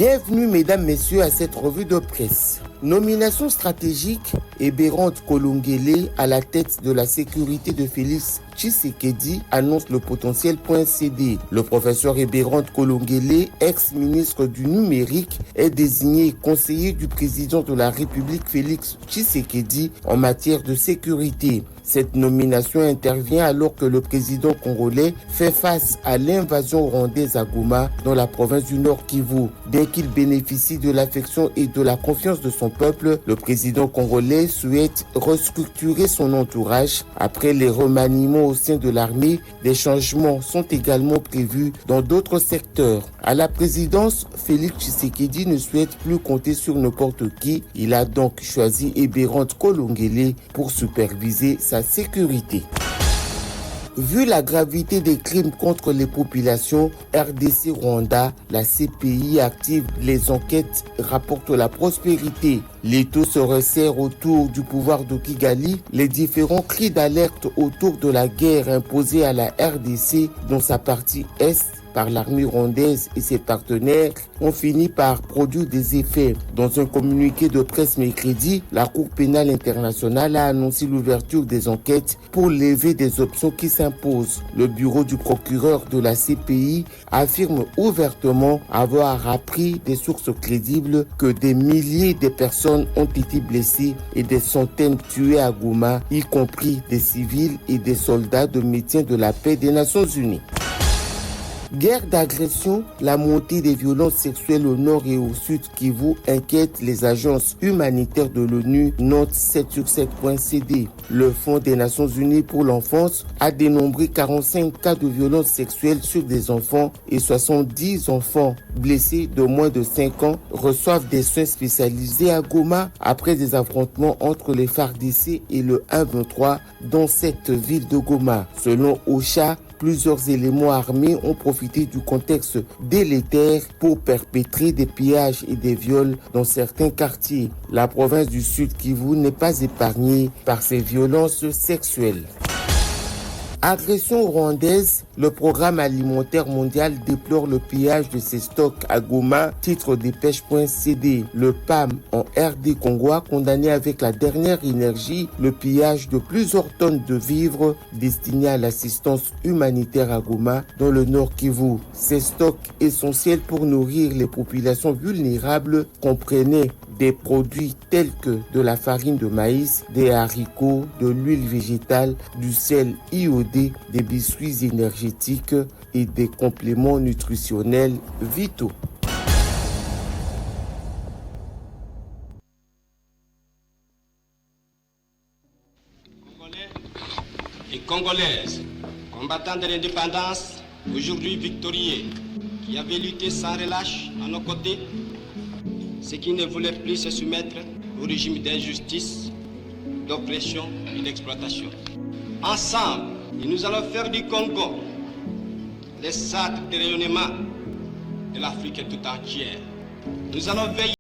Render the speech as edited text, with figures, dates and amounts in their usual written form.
Bienvenue mesdames, messieurs à cette revue de presse. Nomination stratégique, Ebérand Kolongele à la tête de la sécurité de Félix Tshisekedi annonce le potentiel.cd. Le professeur Ebérand Kolongele, ex-ministre du numérique, est désigné conseiller du président de la République Félix Tshisekedi en matière de sécurité. Cette nomination intervient alors que le président congolais fait face à l'invasion rwandaise à Goma dans la province du Nord Kivu. Bien qu'il bénéficie de l'affection et de la confiance de son peuple, le président congolais souhaite restructurer son entourage. Après les remaniements au sein de l'armée, des changements sont également prévus dans d'autres secteurs. À la présidence, Félix Tshisekedi ne souhaite plus compter sur n'importe qui. Il a donc choisi Ebérand Kolongele pour superviser sa sécurité. Vu la gravité des crimes contre les populations, RDC-Rwanda, la CPI active les enquêtes, rapporte la prospérité. L'étau se resserre autour du pouvoir de Kigali. Les différents cris d'alerte autour de la guerre imposée à la RDC dans sa partie Est par l'armée rwandaise et ses partenaires ont fini par produire des effets. Dans un communiqué de presse mercredi, la Cour pénale internationale a annoncé l'ouverture des enquêtes pour lever des options qui s'imposent. Le bureau du procureur de la CPI affirme ouvertement avoir appris des sources crédibles que des milliers de personnes ont été blessées et des centaines tuées à Goma, y compris des civils et des soldats de maintien de la paix des Nations Unies. Guerre d'agression, la montée des violences sexuelles au nord et au sud Kivu inquiète les agences humanitaires de l'ONU, note 7sur7.cd. Le Fonds des Nations Unies pour l'enfance a dénombré 45 cas de violences sexuelles sur des enfants et 70 enfants blessés de moins de 5 ans reçoivent des soins spécialisés à Goma après des affrontements entre les FARDC et le 123 dans cette ville de Goma. Selon OCHA, plusieurs éléments armés ont profité du contexte délétère pour perpétrer des pillages et des viols dans certains quartiers. La province du Sud Kivu n'est pas épargnée par ces violences sexuelles. Agression rwandaise, le programme alimentaire mondial déplore le pillage de ses stocks à Goma, titre dépêche.cd. Le PAM en RD Congo a condamné avec la dernière énergie le pillage de plusieurs tonnes de vivres destinés à l'assistance humanitaire à Goma dans le Nord Kivu. Ces stocks essentiels pour nourrir les populations vulnérables comprenaient des produits tels que de la farine de maïs, des haricots, de l'huile végétale, du sel iodé, des biscuits énergétiques et des compléments nutritionnels vitaux. Congolais et Congolaises, combattants de l'indépendance, aujourd'hui victorieux, qui avaient lutté sans relâche à nos côtés, ceux qui ne voulaient plus se soumettre au régime d'injustice, d'oppression et d'exploitation. Ensemble, nous allons faire du Congo les centres de rayonnement de l'Afrique tout entière. Nous allons veiller